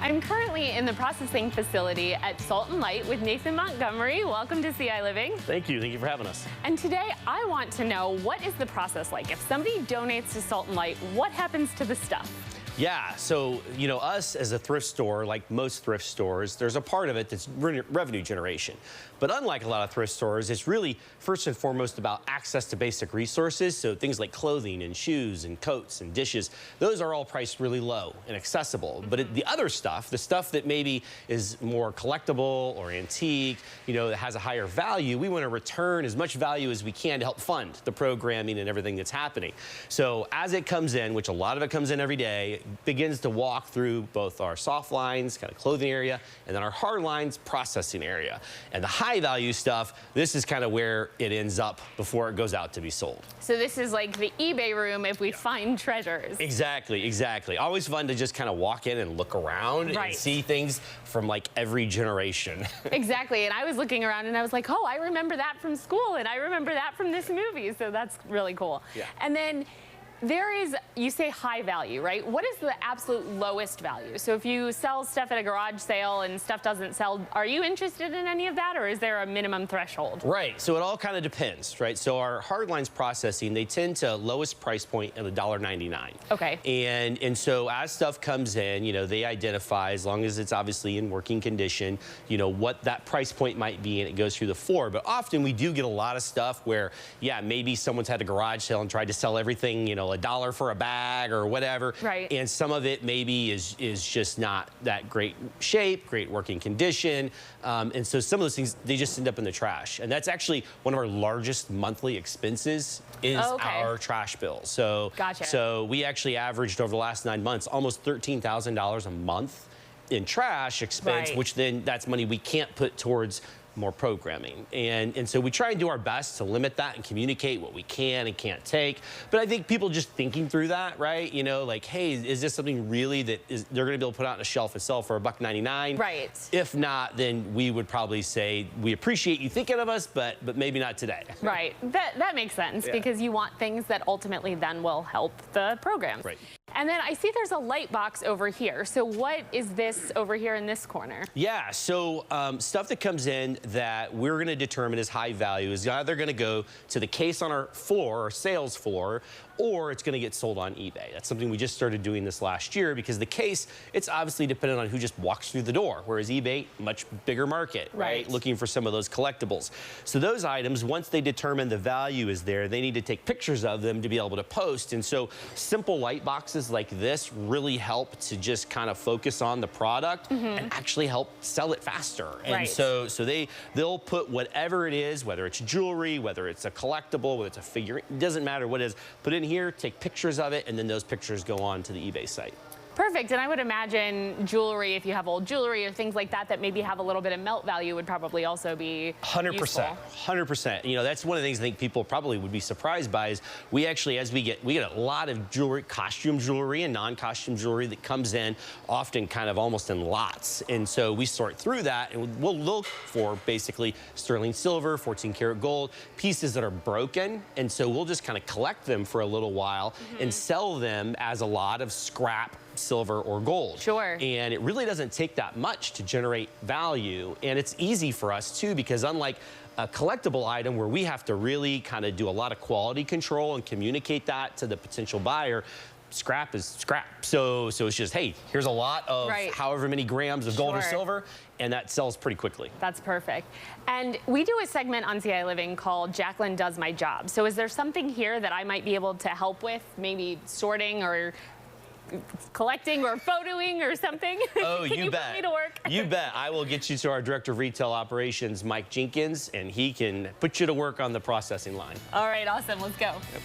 I'm currently in the processing facility at Salt and Light with Nathan Montgomery. Welcome to CI Living. Thank you for having us. And today I want to know, what is the process like? If somebody donates to Salt and Light, what happens to the stuff? Yeah, so, us as a thrift store, like most thrift stores, there's a part of it that's revenue generation. But unlike a lot of thrift stores, it's really first and foremost about access to basic resources. So things like clothing and shoes and coats and dishes, those are all priced really low and accessible. But the other stuff, the stuff that maybe is more collectible or antique, that has a higher value, we want to return as much value as we can to help fund the programming and everything that's happening. So as it comes in, which a lot of it comes in every day, begins to walk through both our soft lines, kind of clothing area, and then our hard lines processing area. And the high value stuff, this is kind of where it ends up before it goes out to be sold. So this is like the eBay room if we find treasures. Exactly. Always fun to just kind of walk in and look around and see things from like every generation. Exactly, and I was looking around and I was like, oh, I remember that from school and I remember that from this movie, so that's really cool. Yeah. And then there is, you say high value, right? What is the absolute lowest value? So if you sell stuff at a garage sale and stuff doesn't sell, are you interested in any of that, or is there a minimum threshold? Right, so it all kind of depends, right? So our hard lines processing, they tend to lowest price point at $1.99. Okay. And so as stuff comes in, they identify, as long as it's obviously in working condition, what that price point might be, and it goes through the floor. But often we do get a lot of stuff where, yeah, maybe someone's had a garage sale and tried to sell everything, $1 for a bag or whatever. Right. And some of it maybe is just not that great shape, great working condition. And so some of those things, they just end up in the trash. And that's actually one of our largest monthly expenses is our trash bill. So, gotcha. So we actually averaged over the last 9 months almost $13,000 a month in trash expense, which then that's money we can't put towards more programming. And so we try and do our best to limit that and communicate what we can and can't take. But I think people just thinking through that, right? Like, hey, is this something really that they're going to be able to put out on a shelf and sell for $1.99? Right. If not, then we would probably say, we appreciate you thinking of us, but maybe not today. Right. That makes sense, because you want things that ultimately then will help the program. Right. And then I see there's a light box over here. So what is this over here in this corner? Yeah, so stuff that comes in that we're going to determine is high value is either going to go to the case on our floor, our sales floor, or it's going to get sold on eBay. That's something we just started doing this last year, because the case, it's obviously dependent on who just walks through the door, whereas eBay, much bigger market, right? Looking for some of those collectibles. So those items, once they determine the value is there, they need to take pictures of them to be able to post. And so simple light boxes like this really help to just kind of focus on the product and actually help sell it faster. And so they'll put whatever it is, whether it's jewelry, whether it's a collectible, whether it's a figure, it doesn't matter what it is, put it in here, take pictures of it, and then those pictures go on to the eBay site. Perfect. And I would imagine jewelry, if you have old jewelry or things like that that maybe have a little bit of melt value, would probably also be 100%. useful. 100%. That's one of the things I think people probably would be surprised by is we actually, as we get a lot of jewelry, costume jewelry and non-costume jewelry that comes in, often kind of almost in lots. And so we sort through that, and we'll look for basically sterling silver, 14 karat gold, pieces that are broken. And so we'll just kind of collect them for a little while and sell them as a lot of scrap silver or gold. Sure. And it really doesn't take that much to generate value. And it's easy for us too, because unlike a collectible item where we have to really kind of do a lot of quality control and communicate that to the potential buyer, scrap is scrap. So it's just, hey, here's a lot of however many grams of gold or silver, and that sells pretty quickly. That's perfect. And we do a segment on CI Living called Jacqueline Does My Job. So is there something here that I might be able to help with, maybe sorting or collecting or photoing or something? Oh, you bet. Put me to work? You bet. I will get you to our Director of Retail Operations, Mike Jenkins, and he can put you to work on the processing line. All right, awesome. Let's go. Yep.